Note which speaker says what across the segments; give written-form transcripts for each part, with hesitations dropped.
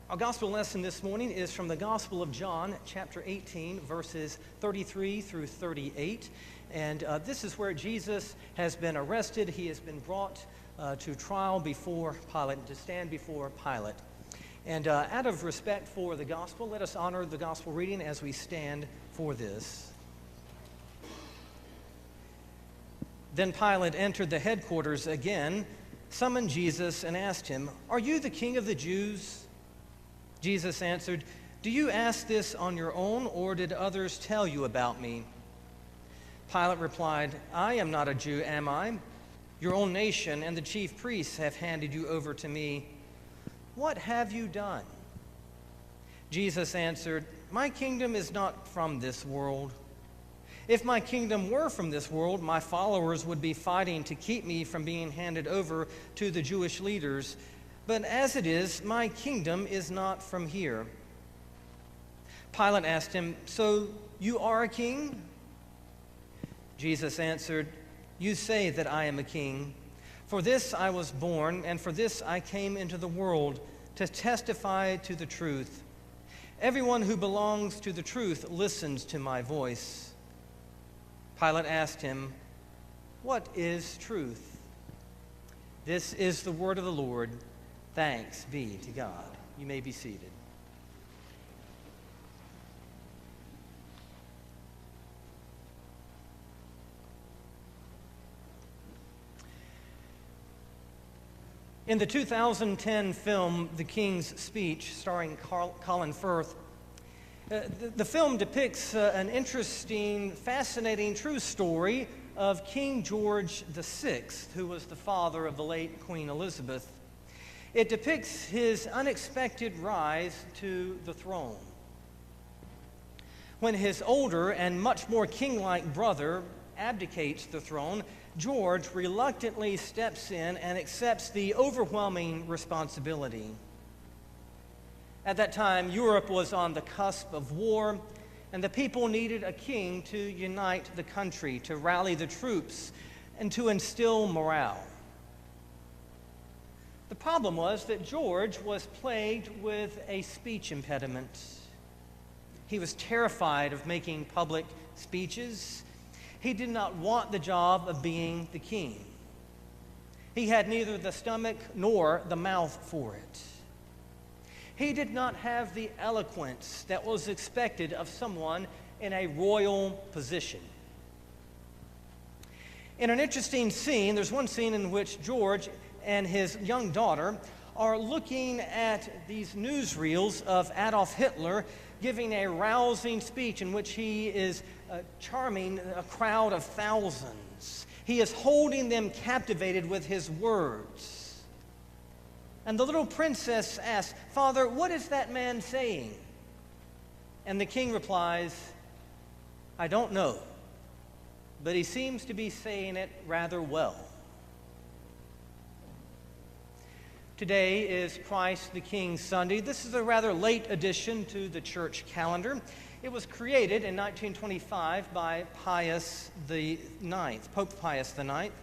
Speaker 1: Our gospel lesson this morning is from the Gospel of John, chapter 18, verses 33 through 38. And this is where Jesus has been arrested. He has been brought to trial before Pilate, to stand before Pilate. And out of respect for the gospel, let us honor the gospel reading as we stand for this. Then Pilate entered the headquarters again, summoned Jesus, and asked him, "Are you the king of the Jews?" Jesus answered, "Do you ask this on your own, or did others tell you about me?" Pilate replied, "I am not a Jew, am I? Your own nation and the chief priests have handed you over to me. What have you done?" Jesus answered, "My kingdom is not from this world. If my kingdom were from this world, my followers would be fighting to keep me from being handed over to the Jewish leaders. But as it is, my kingdom is not from here." Pilate asked him, "So you are a king?" Jesus answered, "You say that I am a king. For this I was born, and for this I came into the world, to testify to the truth. Everyone who belongs to the truth listens to my voice." Pilate asked him, "What is truth?" This is the word of the Lord. Thanks be to God. You may be seated. In the 2010 film The King's Speech, starring Colin Firth, the film depicts an interesting, fascinating, true story of King George VI, who was the father of the late Queen Elizabeth. It depicts his unexpected rise to the throne. When his older and much more king-like brother abdicates the throne, George reluctantly steps in and accepts the overwhelming responsibility. At that time, Europe was on the cusp of war, and the people needed a king to unite the country, to rally the troops, and to instill morale. The problem was that George was plagued with a speech impediment. He was terrified of making public speeches. He did not want the job of being the king. He had neither the stomach nor the mouth for it. He did not have the eloquence that was expected of someone in a royal position. In an interesting scene, there's one scene in which George and his young daughter are looking at these newsreels of Adolf Hitler giving a rousing speech in which he is charming a crowd of thousands. He is holding them captivated with his words. And the little princess asks, "Father, what is that man saying?" And the king replies, "I don't know, but he seems to be saying it rather well." Today is Christ the King Sunday. This is a rather late addition to the church calendar. It was created in 1925 by Pius IX, Pope Pius IX.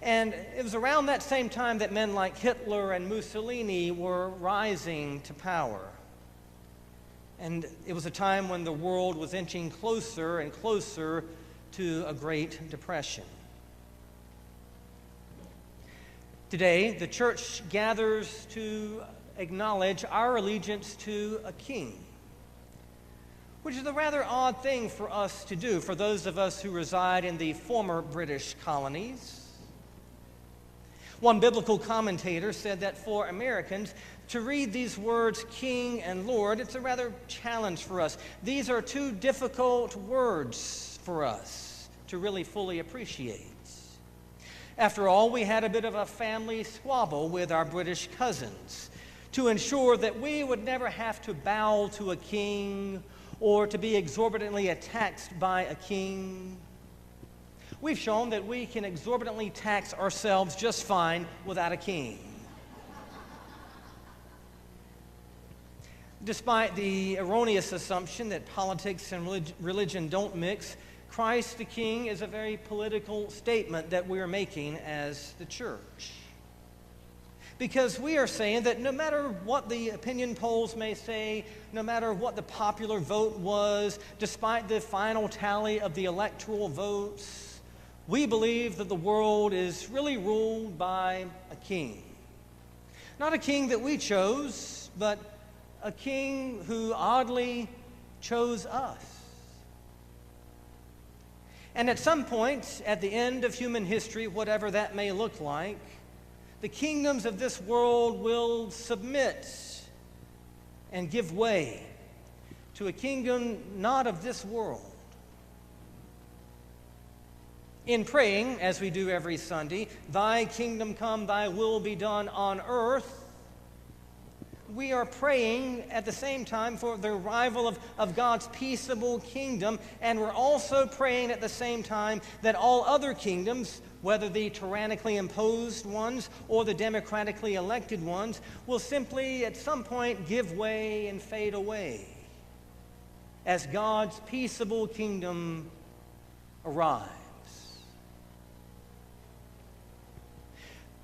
Speaker 1: And it was around that same time that men like Hitler and Mussolini were rising to power. And it was a time when the world was inching closer and closer to a Great Depression. Today, the church gathers to acknowledge our allegiance to a king, which is a rather odd thing for us to do, for those of us who reside in the former British colonies. One biblical commentator said that for Americans, to read these words, King and Lord, it's a rather challenge for us. These are two difficult words for us to really fully appreciate. After all, we had a bit of a family squabble with our British cousins to ensure that we would never have to bow to a king or to be exorbitantly taxed by a king. We've shown that we can exorbitantly tax ourselves just fine without a king. Despite the erroneous assumption that politics and religion don't mix, Christ the King is a very political statement that we are making as the church. Because we are saying that no matter what the opinion polls may say, no matter what the popular vote was, despite the final tally of the electoral votes, we believe that the world is really ruled by a king. Not a king that we chose, but a king who oddly chose us. And at some point, at the end of human history, whatever that may look like, the kingdoms of this world will submit and give way to a kingdom not of this world. In praying, as we do every Sunday, "Thy kingdom come, thy will be done on earth," we are praying at the same time for the arrival of God's peaceable kingdom, and we're also praying at the same time that all other kingdoms, whether the tyrannically imposed ones or the democratically elected ones, will simply at some point give way and fade away as God's peaceable kingdom arrives.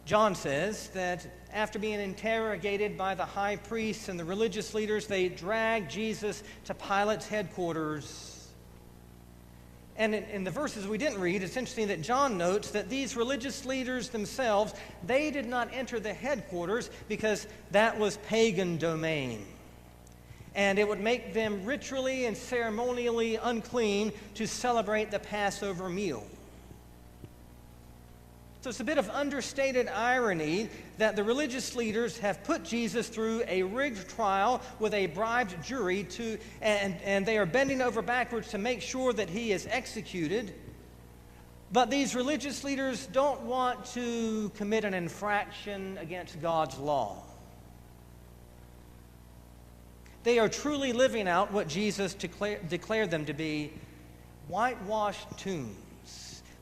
Speaker 1: John says that after being interrogated by the high priests and the religious leaders, they dragged Jesus to Pilate's headquarters. And in the verses we didn't read, it's interesting that John notes that these religious leaders themselves, they did not enter the headquarters because that was pagan domain. And it would make them ritually and ceremonially unclean to celebrate the Passover meal. So it's a bit of understated irony that the religious leaders have put Jesus through a rigged trial with a bribed jury and they are bending over backwards to make sure that he is executed. But these religious leaders don't want to commit an infraction against God's law. They are truly living out what Jesus declared them to be: whitewashed tombs.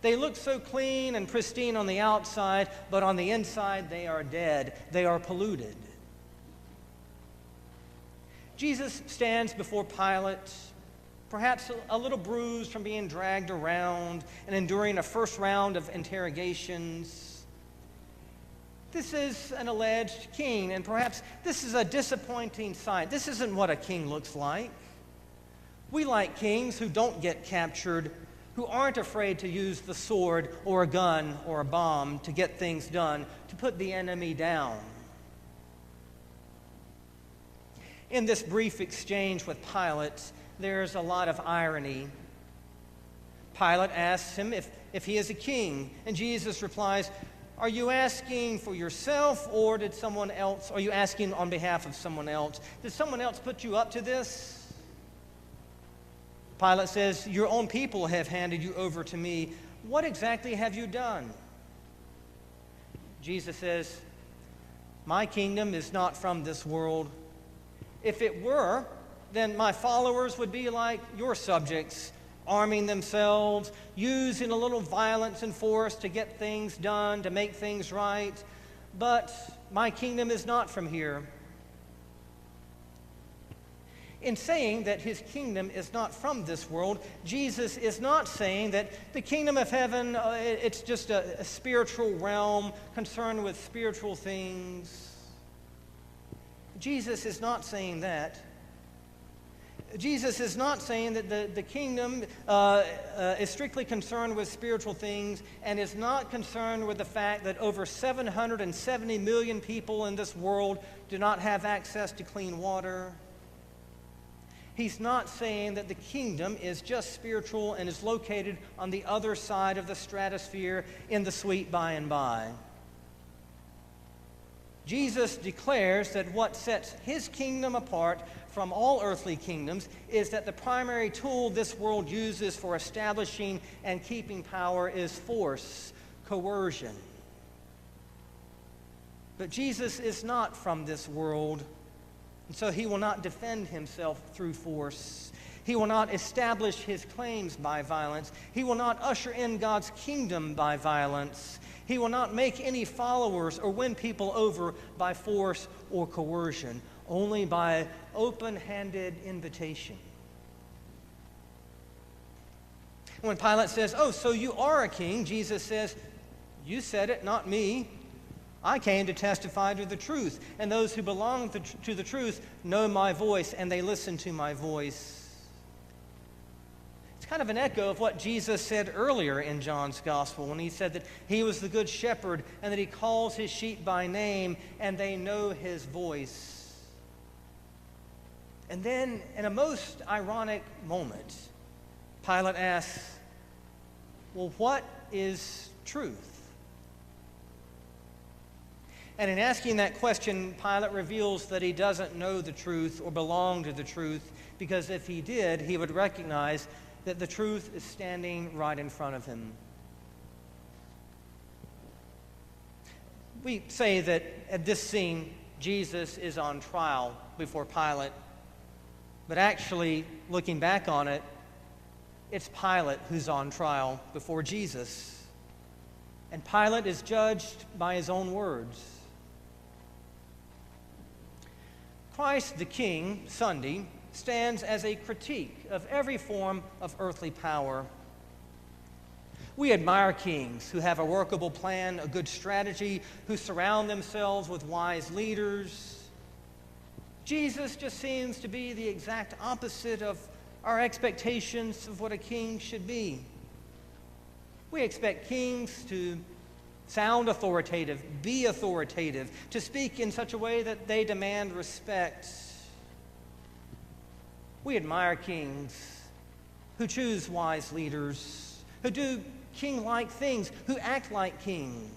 Speaker 1: They look so clean and pristine on the outside, but on the inside they are dead. They are polluted. Jesus stands before Pilate, perhaps a little bruised from being dragged around and enduring a first round of interrogations. This is an alleged king, and perhaps this is a disappointing sight. This isn't what a king looks like. We like kings who don't get captured, who aren't afraid to use the sword or a gun or a bomb to get things done, to put the enemy down. In this brief exchange with Pilate, there's a lot of irony. Pilate asks him if he is a king, and Jesus replies, "Are you asking for yourself, or did someone else, are you asking on behalf of someone else? Did someone else put you up to this?" Pilate says, "Your own people have handed you over to me. What exactly have you done?" Jesus says, "My kingdom is not from this world. If it were, then my followers would be like your subjects, arming themselves, using a little violence and force to get things done, to make things right. But my kingdom is not from here." In saying that his kingdom is not from this world, Jesus is not saying that the kingdom of heaven, it's just a spiritual realm concerned with spiritual things. Jesus is not saying that. Jesus is not saying that the kingdom is strictly concerned with spiritual things and is not concerned with the fact that over 770 million people in this world do not have access to clean water. He's not saying that the kingdom is just spiritual and is located on the other side of the stratosphere in the sweet by and by. Jesus declares that what sets his kingdom apart from all earthly kingdoms is that the primary tool this world uses for establishing and keeping power is force, coercion. But Jesus is not from this world. And so he will not defend himself through force. He will not establish his claims by violence. He will not usher in God's kingdom by violence. He will not make any followers or win people over by force or coercion, only by open-handed invitation. When Pilate says, "Oh, so you are a king," Jesus says, "You said it, not me. I came to testify to the truth, and those who belong to the truth know my voice, and they listen to my voice. It's kind of an echo of what Jesus said earlier in John's Gospel when he said that he was the good shepherd and that he calls his sheep by name, and they know his voice. And then, in a most ironic moment, Pilate asks, well, what is truth? And in asking that question, Pilate reveals that he doesn't know the truth or belong to the truth, because if he did, he would recognize that the truth is standing right in front of him. We say that at this scene, Jesus is on trial before Pilate, but actually, looking back on it, it's Pilate who's on trial before Jesus. And Pilate is judged by his own words. Christ the King, Sunday, stands as a critique of every form of earthly power. We admire kings who have a workable plan, a good strategy, who surround themselves with wise leaders. Jesus just seems to be the exact opposite of our expectations of what a king should be. We expect kings to sound authoritative, be authoritative, to speak in such a way that they demand respect. We admire kings who choose wise leaders, who do king-like things, who act like kings.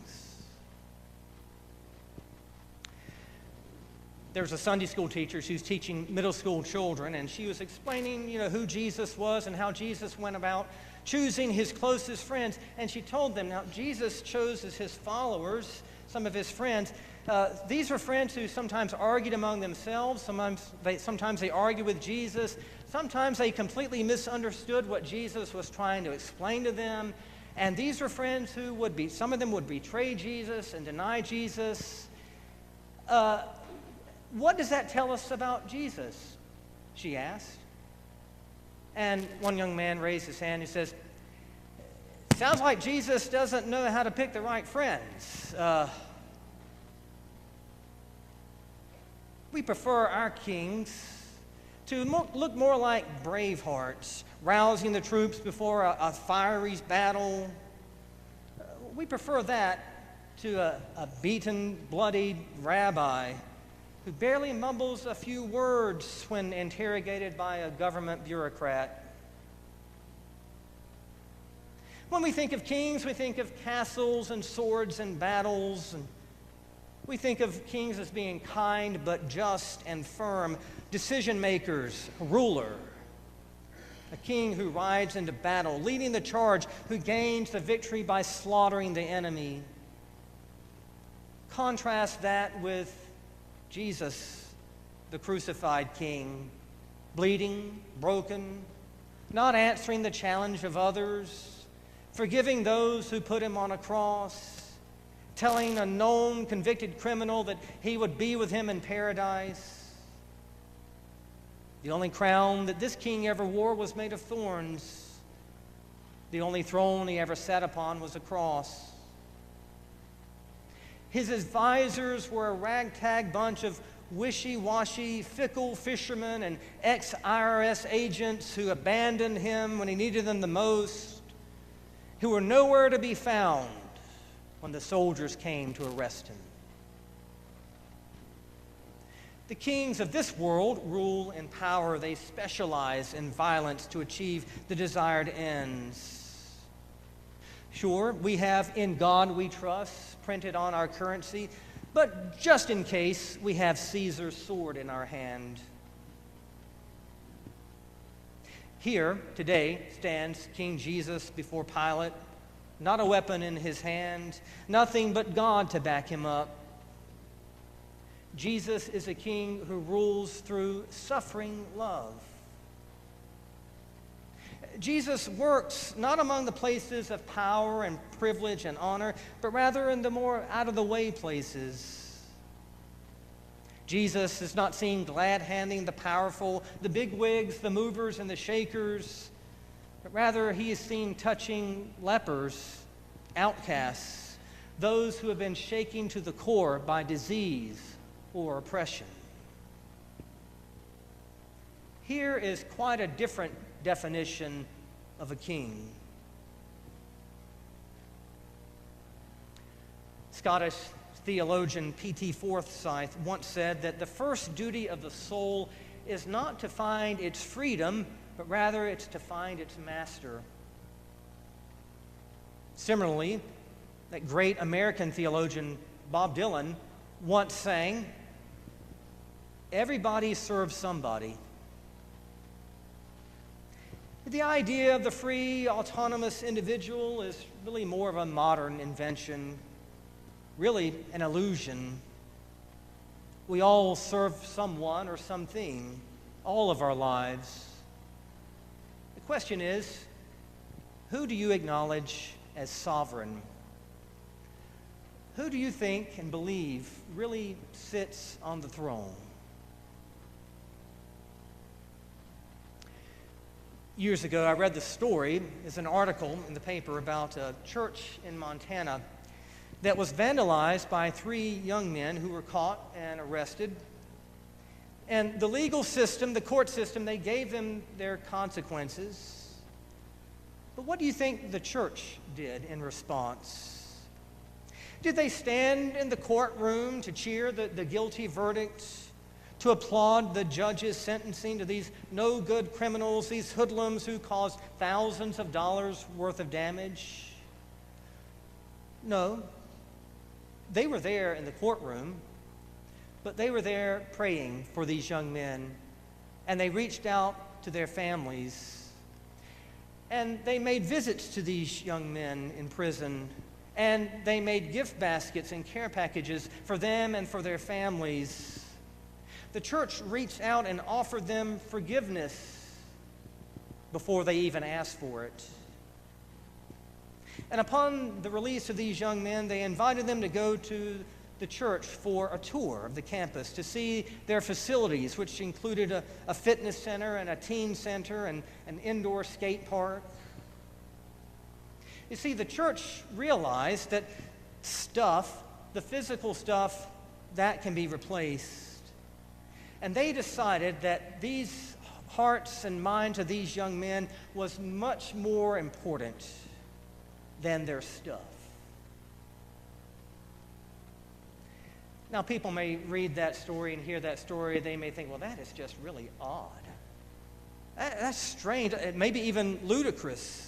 Speaker 1: There's a Sunday school teacher who's teaching middle school children, and she was explaining, who Jesus was and how Jesus went about choosing his closest friends. And she told them, now, Jesus chose as his followers, some of his friends. These were friends who sometimes argued among themselves. Sometimes they argued with Jesus. Sometimes they completely misunderstood what Jesus was trying to explain to them. And these were friends who some of them would betray Jesus and deny Jesus. What does that tell us about Jesus? She asked. And one young man raised his hand. He says, sounds like Jesus doesn't know how to pick the right friends. We prefer our kings to look more like Bravehearts, rousing the troops before a fiery battle. We prefer that to a beaten, bloodied rabbi who barely mumbles a few words when interrogated by a government bureaucrat. When we think of kings, we think of castles and swords and battles. And we think of kings as being kind but just and firm, decision makers, a ruler. A king who rides into battle, leading the charge, who gains the victory by slaughtering the enemy. Contrast that with Jesus, the crucified king, bleeding, broken, not answering the challenge of others, forgiving those who put him on a cross, telling a known convicted criminal that he would be with him in paradise. The only crown that this king ever wore was made of thorns. The only throne he ever sat upon was a cross. His advisors were a ragtag bunch of wishy-washy, fickle fishermen and ex-IRS agents who abandoned him when he needed them the most, who were nowhere to be found when the soldiers came to arrest him. The kings of this world rule in power. They specialize in violence to achieve the desired ends. Sure, we have "In God We Trust" printed on our currency, but just in case, we have Caesar's sword in our hand. Here, today, stands King Jesus before Pilate, not a weapon in his hand, nothing but God to back him up. Jesus is a king who rules through suffering love. Jesus works not among the places of power and privilege and honor, but rather in the more out-of-the-way places. Jesus is not seen glad-handing the powerful, the bigwigs, the movers and the shakers, but rather he is seen touching lepers, outcasts, those who have been shaken to the core by disease or oppression. Here is quite a different definition of a king. Scottish theologian P.T. Forsyth once said that the first duty of the soul is not to find its freedom, but rather it's to find its master. Similarly, that great American theologian Bob Dylan once sang, "Everybody serves somebody." The idea of the free, autonomous individual is really more of a modern invention, really an illusion. We all serve someone or something all of our lives. The question is, who do you acknowledge as sovereign? Who do you think and believe really sits on the throne? Years ago, I read the story, it's an article in the paper about a church in Montana that was vandalized by 3 young men who were caught and arrested. And the legal system, the court system, they gave them their consequences. But what do you think the church did in response? Did they stand in the courtroom to cheer the guilty verdict, to applaud the judge's sentencing to these no-good criminals, these hoodlums who caused thousands of dollars worth of damage? No. They were there in the courtroom, but they were there praying for these young men, and they reached out to their families, and they made visits to these young men in prison, and they made gift baskets and care packages for them and for their families. The church reached out and offered them forgiveness before they even asked for it. And upon the release of these young men, they invited them to go to the church for a tour of the campus to see their facilities, which included a fitness center and a teen center and an indoor skate park. You see, the church realized that stuff, the physical stuff, that can be replaced. And they decided that these hearts and minds of these young men was much more important than their stuff. Now, people may read that story and hear that story. They may think, well, that is just really odd. That's strange, maybe even ludicrous.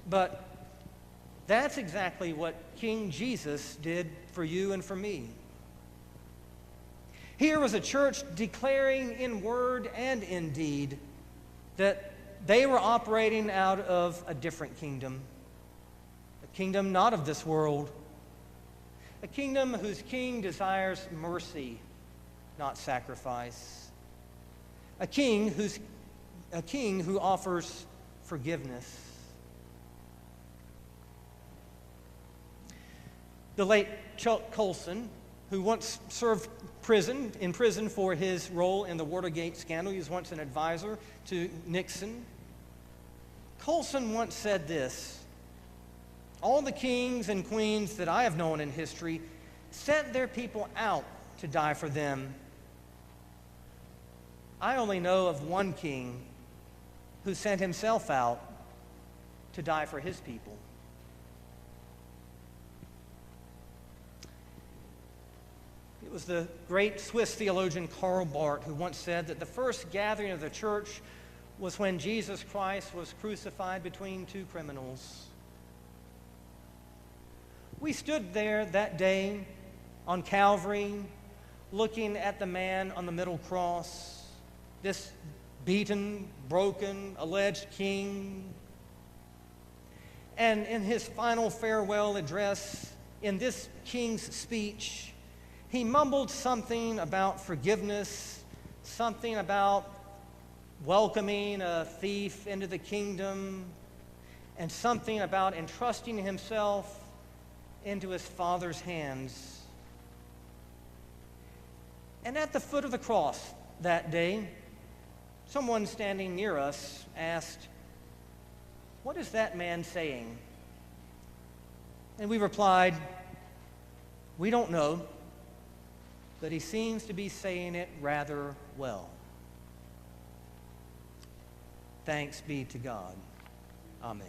Speaker 1: But that's exactly what King Jesus did for you and for me. Here was a church declaring in word and in deed that they were operating out of a different kingdom, a kingdom not of this world, a kingdom whose king desires mercy, not sacrifice, a king who offers forgiveness. The late Chuck Colson, who once served in prison for his role in the Watergate scandal. He was once an advisor to Nixon. Colson once said this: "All the kings and queens that I have known in history sent their people out to die for them. I only know of one king who sent himself out to die for his people." It was the great Swiss theologian Karl Barth who once said that the first gathering of the church was when Jesus Christ was crucified between 2 criminals. We stood there that day on Calvary, looking at the man on the middle cross, this beaten, broken, alleged king. And in his final farewell address, in this king's speech, he mumbled something about forgiveness, something about welcoming a thief into the kingdom, and something about entrusting himself into his Father's hands. And at the foot of the cross that day, someone standing near us asked, "What is that man saying?" And we replied, "We don't know, but he seems to be saying it rather well." Thanks be to God. Amen.